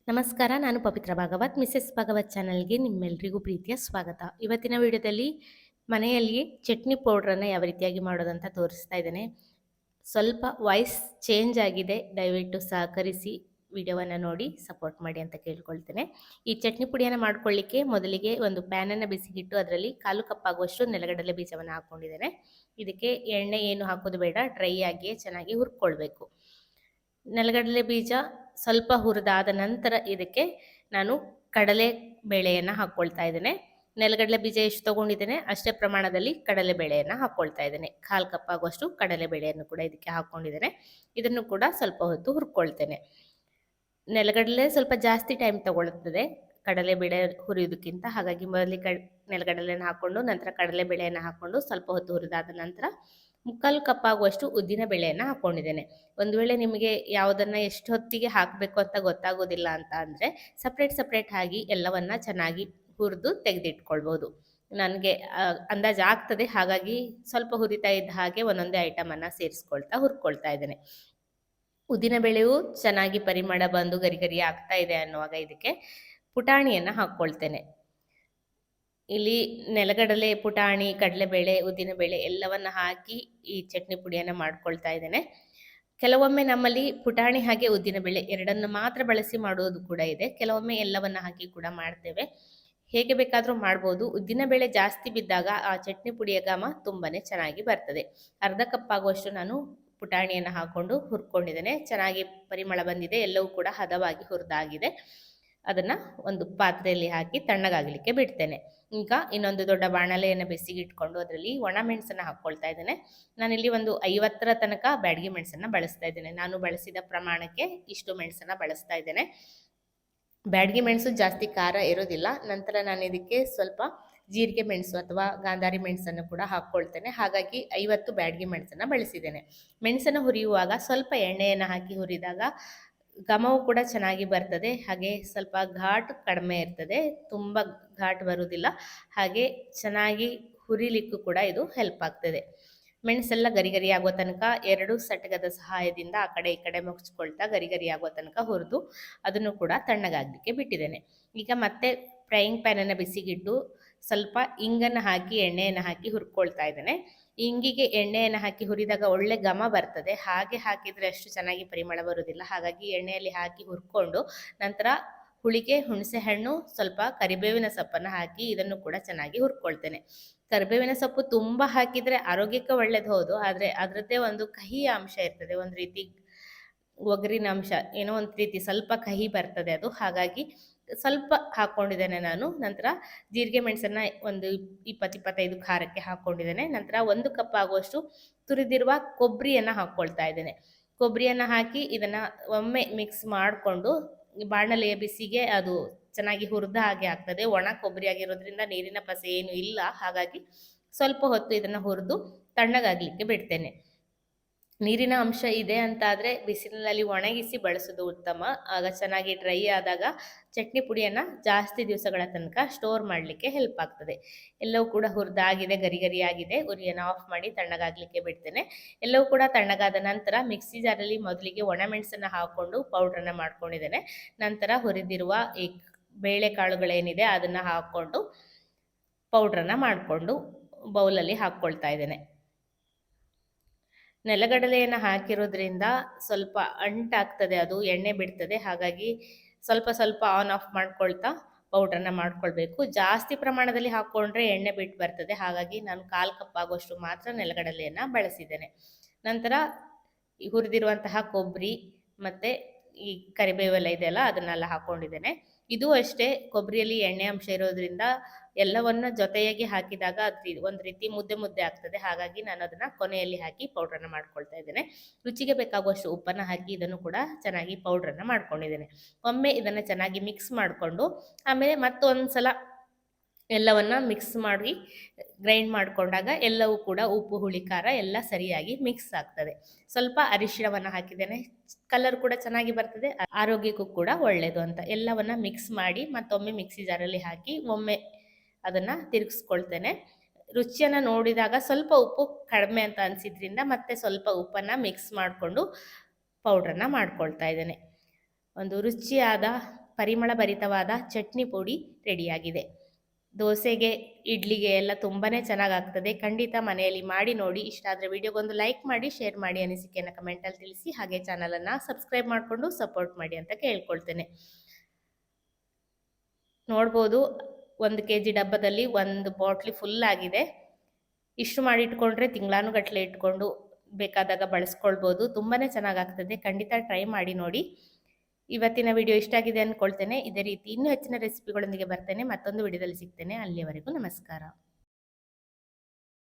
ನಮಸ್ಕಾರ. ನಾನು ಪವಿತ್ರ ಭಾಗವತ್, ಮಿಸೆಸ್ ಭಾಗವತ್ ಚಾನಲ್ಗೆ ನಿಮ್ಮೆಲ್ರಿಗೂ ಪ್ರೀತಿಯ ಸ್ವಾಗತ. ಇವತ್ತಿನ ವಿಡಿಯೋದಲ್ಲಿ ಮನೆಯಲ್ಲಿ ಚಟ್ನಿ ಪೌಡ್ರನ್ನು ಯಾವ ರೀತಿಯಾಗಿ ಮಾಡೋದಂತ ತೋರಿಸ್ತಾ ಇದ್ದೇನೆ. ಸ್ವಲ್ಪ ವಾಯ್ಸ್ ಚೇಂಜ್ ಆಗಿದೆ, ದಯವಿಟ್ಟು ಸಹಕರಿಸಿ ವಿಡಿಯೋವನ್ನು ನೋಡಿ ಸಪೋರ್ಟ್ ಮಾಡಿ ಅಂತ ಕೇಳ್ಕೊಳ್ತೇನೆ. ಈ ಚಟ್ನಿ ಪುಡಿಯನ್ನು ಮಾಡ್ಕೊಳ್ಳಿಕ್ಕೆ ಮೊದಲಿಗೆ ಒಂದು ಪ್ಯಾನನ್ನು ಬಿಸಿಗಿಟ್ಟು ಅದರಲ್ಲಿ 1/4 ಕಪ್ ಆಗುವಷ್ಟು ನೆಲಗಡಲೆ ಬೀಜವನ್ನು ಹಾಕ್ಕೊಂಡಿದ್ದೇನೆ. ಇದಕ್ಕೆ ಎಣ್ಣೆ ಏನು ಹಾಕೋದು ಬೇಡ, ಡ್ರೈ ಆಗಿಯೇ ಚೆನ್ನಾಗಿ ಹುರ್ಕೊಳ್ಬೇಕು. ನೆಲಗಡಲೆ ಬೀಜ ಸ್ವಲ್ಪ ಹುರಿದಾದ ನಂತರ ಇದಕ್ಕೆ ನಾನು ಕಡಲೆ ಬೇಳೆಯನ್ನು ಹಾಕ್ಕೊಳ್ತಾ ಇದ್ದೇನೆ. ನೆಲಗಡಲೆ ಬೀಜ ಎಷ್ಟು ತೊಗೊಂಡಿದ್ದೇನೆ ಅಷ್ಟೇ ಪ್ರಮಾಣದಲ್ಲಿ ಕಡಲೆ ಬೇಳೆಯನ್ನು ಹಾಕ್ಕೊಳ್ತಾ ಇದ್ದೇನೆ. 1/4 ಕಪ್ ಆಗುವಷ್ಟು ಕಡಲೆ ಬೇಳೆಯನ್ನು ಕೂಡ ಇದಕ್ಕೆ ಹಾಕ್ಕೊಂಡಿದ್ದೇನೆ. ಇದನ್ನು ಕೂಡ ಸ್ವಲ್ಪ ಹೊತ್ತು ಹುರ್ಕೊಳ್ತೇನೆ. ನೆಲಗಡಲೆ ಸ್ವಲ್ಪ ಜಾಸ್ತಿ ಟೈಮ್ ತಗೊಳ್ಳುತ್ತದೆ ಕಡಲೆ ಬೇಳೆ ಹುರಿಯೋದಕ್ಕಿಂತ. ಹಾಗಾಗಿ ಮೊದಲಿಗೆ ನೆಲಗಡಲೆಯನ್ನು ಹಾಕ್ಕೊಂಡು ನಂತರ ಕಡಲೆ ಬೇಳೆಯನ್ನು ಹಾಕ್ಕೊಂಡು ಸ್ವಲ್ಪ ಹೊತ್ತು ಹುರಿದಾದ ನಂತರ 3/4 ಕಪ್ ಆಗುವಷ್ಟು ಉದ್ದಿನ ಬೇಳೆಯನ್ನು ಹಾಕ್ಕೊಂಡಿದ್ದೇನೆ. ಒಂದು ವೇಳೆ ನಿಮಗೆ ಯಾವುದನ್ನು ಎಷ್ಟು ಹೊತ್ತಿಗೆ ಹಾಕಬೇಕು ಅಂತ ಗೊತ್ತಾಗೋದಿಲ್ಲ ಅಂತ ಅಂದರೆ ಸಪ್ರೇಟ್ ಆಗಿ ಎಲ್ಲವನ್ನ ಚೆನ್ನಾಗಿ ಹುರಿದು ತೆಗೆದಿಟ್ಕೊಳ್ಬೋದು. ನನಗೆ ಅಂದಾಜು ಆಗ್ತದೆ, ಹಾಗಾಗಿ ಸ್ವಲ್ಪ ಹುರಿತಾ ಇದ್ದ ಹಾಗೆ ಒಂದೊಂದೇ ಐಟಮನ್ನು ಸೇರಿಸ್ಕೊಳ್ತಾ ಹುರ್ಕೊಳ್ತಾ ಇದ್ದೇನೆ. ಉದ್ದಿನ ಬೇಳೆಯು ಚೆನ್ನಾಗಿ ಪರಿಮಳ ಬಂದು ಗರಿ ಆಗ್ತಾ ಇದೆ ಅನ್ನುವಾಗ ಇದಕ್ಕೆ ಪುಟಾಣಿಯನ್ನು ಹಾಕ್ಕೊಳ್ತೇನೆ. ಇಲ್ಲಿ ನೆಲಗಡಲೆ, ಪುಟಾಣಿ, ಕಡಲೆಬೇಳೆ, ಉದ್ದಿನಬೇಳೆ ಎಲ್ಲವನ್ನ ಹಾಕಿ ಈ ಚಟ್ನಿ ಪುಡಿಯನ್ನು ಮಾಡ್ಕೊಳ್ತಾ ಇದ್ದೇನೆ. ಕೆಲವೊಮ್ಮೆ ನಮ್ಮಲ್ಲಿ ಪುಟಾಣಿ ಹಾಗೆ ಉದ್ದಿನಬೇಳೆ ಎರಡನ್ನು ಮಾತ್ರ ಬಳಸಿ ಮಾಡುವುದು ಕೂಡ ಇದೆ. ಕೆಲವೊಮ್ಮೆ ಎಲ್ಲವನ್ನ ಹಾಕಿ ಕೂಡ ಮಾಡ್ತೇವೆ. ಹೇಗೆ ಬೇಕಾದರೂ ಮಾಡ್ಬೋದು. ಉದ್ದಿನಬೇಳೆ ಜಾಸ್ತಿ ಬಿದ್ದಾಗ ಆ ಚಟ್ನಿ ಪುಡಿಯ ಘಮ ತುಂಬಾನೇ ಚೆನ್ನಾಗಿ ಬರ್ತದೆ. 1/2 ಕಪ್ ಆಗುವಷ್ಟು ನಾನು ಪುಟಾಣಿಯನ್ನು ಹಾಕೊಂಡು ಹುರ್ಕೊಂಡಿದ್ದೇನೆ. ಚೆನ್ನಾಗಿ ಪರಿಮಳ ಬಂದಿದೆ, ಎಲ್ಲವೂ ಕೂಡ ಹದವಾಗಿ ಹುರಿದಾಗಿದೆ. ಅದನ್ನು ಒಂದು ಪಾತ್ರೆಯಲ್ಲಿ ಹಾಕಿ ತಣ್ಣಗಾಗಲಿಕ್ಕೆ ಬಿಡ್ತೇನೆ. ಈಗ ಇನ್ನೊಂದು ದೊಡ್ಡ ಬಾಣಲೆಯನ್ನು ಬೆಸಿಗಿಟ್ಕೊಂಡು ಅದರಲ್ಲಿ ಒಣ ಮೆಣಸನ್ನು ಹಾಕ್ಕೊಳ್ತಾ ಇದ್ದೇನೆ. ನಾನಿಲ್ಲಿ ಒಂದು 50 ತನಕ ಬ್ಯಾಡಗಿ ಮೆಣಸನ್ನು ಬಳಸ್ತಾ ಇದ್ದೇನೆ. ನಾನು ಬಳಸಿದ ಪ್ರಮಾಣಕ್ಕೆ ಇಷ್ಟು ಮೆಣಸನ್ನು ಬಳಸ್ತಾ ಇದ್ದೇನೆ. ಬ್ಯಾಡಗಿ ಮೆಣಸು ಜಾಸ್ತಿ ಖಾರ ಇರೋದಿಲ್ಲ. ನಂತರ ನಾನು ಇದಕ್ಕೆ ಸ್ವಲ್ಪ ಜೀರಿಗೆ ಮೆಣಸು ಅಥವಾ ಗಾಂಧಾರಿ ಮೆಣಸನ್ನು ಕೂಡ ಹಾಕ್ಕೊಳ್ತೇನೆ. ಹಾಗಾಗಿ 50 ಬ್ಯಾಡಗಿ ಮೆಣಸನ್ನು ಬಳಸಿದ್ದೇನೆ. ಮೆಣಸನ್ನು ಹುರಿಯುವಾಗ ಸ್ವಲ್ಪ ಎಣ್ಣೆಯನ್ನು ಹಾಕಿ ಹುರಿದಾಗ ಘಮವು ಕೂಡ ಚೆನ್ನಾಗಿ ಬರ್ತದೆ. ಹಾಗೆ ಸ್ವಲ್ಪ ಘಾಟ್ ಕಡಿಮೆ ಇರ್ತದೆ, ತುಂಬ ಘಾಟ್ ಬರುವುದಿಲ್ಲ. ಹಾಗೆ ಚೆನ್ನಾಗಿ ಹುರಿಲಿಕ್ಕೂ ಕೂಡ ಇದು ಹೆಲ್ಪ್ ಆಗ್ತದೆ. ಮೆಣಸೆಲ್ಲ ಗರಿ ಆಗುವ ತನಕ 2 ಸಟಕದ ಸಹಾಯದಿಂದ ಆ ಕಡೆ ಈ ಕಡೆ ಮುಗಿಸ್ಕೊಳ್ತಾ ಗರಿ ಆಗುವ ತನಕ ಹುರಿದು ಅದನ್ನು ಕೂಡ ತಣ್ಣಗಾಗಲಿಕ್ಕೆ ಬಿಟ್ಟಿದ್ದೇನೆ. ಈಗ ಮತ್ತೆ ಫ್ರೈಯಿಂಗ್ ಪ್ಯಾನನ್ನು ಬಿಸಿಗಿಟ್ಟು ಸ್ವಲ್ಪ ಇಂಗನ್ನು ಹಾಕಿ ಎಣ್ಣೆಯನ್ನು ಹಾಕಿ ಹುರ್ಕೊಳ್ತಾ ಇದ್ದೇನೆ. ಇಂಗಿಗೆ ಎಣ್ಣೆಯನ್ನು ಹಾಕಿ ಹುರಿದಾಗ ಒಳ್ಳೆ ಘಮ ಬರ್ತದೆ. ಹಾಗೆ ಹಾಕಿದರೆ ಅಷ್ಟು ಚೆನ್ನಾಗಿ ಪರಿಮಳ ಬರುವುದಿಲ್ಲ. ಹಾಗಾಗಿ ಎಣ್ಣೆಯಲ್ಲಿ ಹಾಕಿ ಹುರ್ಕೊಂಡು ನಂತರ ಹುಳಿಗೆ ಹುಣಸೆ ಹಣ್ಣು, ಸ್ವಲ್ಪ ಕರಿಬೇವಿನ ಸೊಪ್ಪನ್ನು ಹಾಕಿ ಇದನ್ನು ಕೂಡ ಚೆನ್ನಾಗಿ ಹುರ್ಕೊಳ್ತೇನೆ. ಕರಿಬೇವಿನ ಸೊಪ್ಪು ತುಂಬ ಹಾಕಿದರೆ ಆರೋಗ್ಯಕ್ಕೆ ಒಳ್ಳೇದು ಹೌದು, ಆದರೆ ಅದರದ್ದೇ ಒಂದು ಕಹಿಯ ಅಂಶ ಇರ್ತದೆ, ಒಂದು ರೀತಿ ಒಗರಿನ ಅಂಶ, ಏನೋ ಒಂದು ರೀತಿ ಸ್ವಲ್ಪ ಕಹಿ ಬರ್ತದೆ ಅದು. ಹಾಗಾಗಿ ಸ್ವಲ್ಪ ಹಾಕ್ಕೊಂಡಿದ್ದೇನೆ ನಾನು. ನಂತರ ಜೀರಿಗೆ ಮೆಣಸನ್ನು ಒಂದು 20-25 ಖಾರಕ್ಕೆ ಹಾಕ್ಕೊಂಡಿದ್ದೇನೆ. ನಂತರ 1 ಕಪ್ ಆಗುವಷ್ಟು ತುರಿದಿರುವ ಕೊಬ್ಬರಿಯನ್ನು ಹಾಕ್ಕೊಳ್ತಾ ಇದ್ದೇನೆ. ಕೊಬ್ಬರಿಯನ್ನು ಹಾಕಿ ಇದನ್ನು ಒಮ್ಮೆ ಮಿಕ್ಸ್ ಮಾಡಿಕೊಂಡು ಬಾಣಲೆಯ ಬಿಸಿಗೆ ಅದು ಚೆನ್ನಾಗಿ ಹುರಿದ ಹಾಗೆ ಆಗ್ತದೆ. ಒಣ ಕೊಬ್ಬರಿ ಆಗಿರೋದ್ರಿಂದ ನೀರಿನ ಪಸೆ ಏನು ಇಲ್ಲ. ಹಾಗಾಗಿ ಸ್ವಲ್ಪ ಹೊತ್ತು ಇದನ್ನು ಹುರಿದು ತಣ್ಣಗಾಗಲಿಕ್ಕೆ ಬಿಡ್ತೇನೆ. ನೀರಿನ ಅಂಶ ಇದೆ ಅಂತಾದರೆ ಬಿಸಿಲಿನಲ್ಲಿ ಒಣಗಿಸಿ ಬಳಸೋದು ಉತ್ತಮ. ಆಗ ಚೆನ್ನಾಗಿ ಡ್ರೈ ಆದಾಗ ಚಟ್ನಿ ಪುಡಿಯನ್ನು ಜಾಸ್ತಿ ದಿವಸಗಳ ತನಕ ಸ್ಟೋರ್ ಮಾಡಲಿಕ್ಕೆ ಹೆಲ್ಪ್ ಆಗ್ತದೆ. ಎಲ್ಲವೂ ಕೂಡ ಹುರಿದಾಗಿದೆ, ಗರಿ ಆಗಿದೆ. ಉರಿಯನ್ನು ಆಫ್ ಮಾಡಿ ತಣ್ಣಗಾಗಲಿಕ್ಕೆ ಬಿಡ್ತೇನೆ. ಎಲ್ಲವೂ ಕೂಡ ತಣ್ಣಗಾದ ನಂತರ ಮಿಕ್ಸಿ ಜಾರಲ್ಲಿ ಮೊದಲಿಗೆ ಒಣಮೆಣಸನ್ನು ಹಾಕ್ಕೊಂಡು ಪೌಡ್ರನ್ನು ಮಾಡ್ಕೊಂಡಿದ್ದೇನೆ. ನಂತರ ಹುರಿದಿರುವ ಈ ಬೇಳೆಕಾಳುಗಳೇನಿದೆ ಅದನ್ನು ಹಾಕ್ಕೊಂಡು ಪೌಡ್ರನ್ನು ಮಾಡಿಕೊಂಡು ಬೌಲಲ್ಲಿ ಹಾಕ್ಕೊಳ್ತಾ ಇದ್ದೇನೆ. ನೆಲಗಡಲೆಯನ್ನು ಹಾಕಿರೋದ್ರಿಂದ ಸ್ವಲ್ಪ ಅಂಟಾಗ್ತದೆ, ಅದು ಎಣ್ಣೆ ಬಿಡ್ತದೆ. ಹಾಗಾಗಿ ಸ್ವಲ್ಪ ಆನ್ ಆಫ್ ಮಾಡ್ಕೊಳ್ತಾ ಪೌಡ್ರನ್ನು ಮಾಡ್ಕೊಳ್ಬೇಕು. ಜಾಸ್ತಿ ಪ್ರಮಾಣದಲ್ಲಿ ಹಾಕ್ಕೊಂಡ್ರೆ ಎಣ್ಣೆ ಬಿಟ್ಟು ಬರ್ತದೆ. ಹಾಗಾಗಿ ನಾನು 1/4 ಕಪ್ ಆಗುವಷ್ಟು ಮಾತ್ರ ನೆಲಗಡಲೆಯನ್ನು ಬಳಸಿದ್ದೇನೆ. ನಂತರ ಈ ಹುರಿದಿರುವಂತಹ ಕೊಬ್ಬರಿ ಮತ್ತು ಈ ಕರಿಬೇವೆಲ್ಲ ಇದೆಯಲ್ಲ ಅದನ್ನೆಲ್ಲ ಹಾಕ್ಕೊಂಡಿದ್ದೇನೆ. ಇದು ಅಷ್ಟೇ, ಕೊಬ್ಬರಿಯಲ್ಲಿ ಎಣ್ಣೆ ಅಂಶ ಇರೋದ್ರಿಂದ ಎಲ್ಲವನ್ನ ಜೊತೆಯಾಗಿ ಹಾಕಿದಾಗ ಅದು ಒಂದು ರೀತಿ ಮುದ್ದೆ ಆಗ್ತದೆ. ಹಾಗಾಗಿ ನಾನು ಅದನ್ನು ಕೊನೆಯಲ್ಲಿ ಹಾಕಿ ಪೌಡ್ರನ್ನು ಮಾಡ್ಕೊಳ್ತಾ ಇದ್ದೇನೆ. ರುಚಿಗೆ ಬೇಕಾಗುವಷ್ಟು ಉಪ್ಪನ್ನು ಹಾಕಿ ಇದನ್ನು ಕೂಡ ಚೆನ್ನಾಗಿ ಪೌಡ್ರನ್ನು ಮಾಡ್ಕೊಂಡಿದ್ದೇನೆ. ಒಮ್ಮೆ ಇದನ್ನು ಚೆನ್ನಾಗಿ ಮಿಕ್ಸ್ ಮಾಡಿಕೊಂಡು ಆಮೇಲೆ ಮತ್ತೊಂದು ಸಲ ಎಲ್ಲವನ್ನ ಮಿಕ್ಸ್ ಮಾಡಿ ಗ್ರೈಂಡ್ ಮಾಡಿಕೊಂಡಾಗ ಎಲ್ಲವೂ ಕೂಡ ಉಪ್ಪು, ಹುಳಿ, ಖಾರ ಎಲ್ಲ ಸರಿಯಾಗಿ ಮಿಕ್ಸ್ ಆಗ್ತದೆ. ಸ್ವಲ್ಪ ಅರಿಶಿಣವನ್ನು ಹಾಕಿದ್ದೇನೆ, ಕಲರ್ ಕೂಡ ಚೆನ್ನಾಗಿ ಬರ್ತದೆ, ಆರೋಗ್ಯಕ್ಕೂ ಕೂಡ ಒಳ್ಳೆಯದು ಅಂತ. ಎಲ್ಲವನ್ನ ಮಿಕ್ಸ್ ಮಾಡಿ ಮತ್ತೊಮ್ಮೆ ಮಿಕ್ಸಿ ಜಾರಲ್ಲಿ ಹಾಕಿ ಒಮ್ಮೆ ಅದನ್ನು ತಿರುಗಿಸ್ಕೊಳ್ತೇನೆ. ರುಚಿಯನ್ನು ನೋಡಿದಾಗ ಸ್ವಲ್ಪ ಉಪ್ಪು ಕಡಿಮೆ ಅಂತ ಅನಿಸಿದ್ರಿಂದ ಮತ್ತೆ ಸ್ವಲ್ಪ ಉಪ್ಪನ್ನು ಮಿಕ್ಸ್ ಮಾಡಿಕೊಂಡು ಪೌಡ್ರನ್ನು ಮಾಡ್ಕೊಳ್ತಾ ಇದ್ದೇನೆ. ಒಂದು ರುಚಿಯಾದ ಪರಿಮಳಭರಿತವಾದ ಚಟ್ನಿ ಪುಡಿ ರೆಡಿಯಾಗಿದೆ. ದೋಸೆಗೆ, ಇಡ್ಲಿಗೆ ಎಲ್ಲ ತುಂಬಾ ಚೆನ್ನಾಗಾಗ್ತದೆ. ಖಂಡಿತ ಮನೆಯಲ್ಲಿ ಮಾಡಿ ನೋಡಿ. ಇಷ್ಟ ಆದರೆ ವಿಡಿಯೋಗೊಂದು ಲೈಕ್ ಮಾಡಿ, ಶೇರ್ ಮಾಡಿ, ಅನಿಸಿಕೆಯನ್ನು ಕಮೆಂಟಲ್ಲಿ ತಿಳಿಸಿ. ಹಾಗೆ ಚಾನಲನ್ನು ಸಬ್ಸ್ಕ್ರೈಬ್ ಮಾಡಿಕೊಂಡು ಸಪೋರ್ಟ್ ಮಾಡಿ ಅಂತ ಕೇಳ್ಕೊಳ್ತೇನೆ. ನೋಡ್ಬೋದು 1 kg ಡಬ್ಬದಲ್ಲಿ 1 ಬಾಟ್ಲಿ ಫುಲ್ ಆಗಿದೆ. ಇಷ್ಟು ಮಾಡಿ ಇಟ್ಕೊಂಡ್ರೆ ತಿಂಗಳಾನುಗಟ್ಟಲೆ ಇಟ್ಕೊಂಡು ಬೇಕಾದಾಗ ಬಳಸ್ಕೊಳ್ಬೋದು. ತುಂಬಾ ಚೆನ್ನಾಗಾಗ್ತದೆ. ಖಂಡಿತ ಟ್ರೈ ಮಾಡಿ ನೋಡಿ. ಇವತ್ತಿನ ವಿಡಿಯೋ ಇಷ್ಟ ಆಗಿದೆ ಅಂದ್ಕೊಳ್ತೇನೆ. ಇದೇ ರೀತಿ ಇನ್ನೂ ಹೆಚ್ಚಿನ ರೆಸಿಪಿಗಳೊಂದಿಗೆ ಬರ್ತೇನೆ. ಮತ್ತೊಂದು ವಿಡಿಯೋದಲ್ಲಿ ಸಿಗ್ತೇನೆ. ಅಲ್ಲಿಯವರೆಗೂ ನಮಸ್ಕಾರ.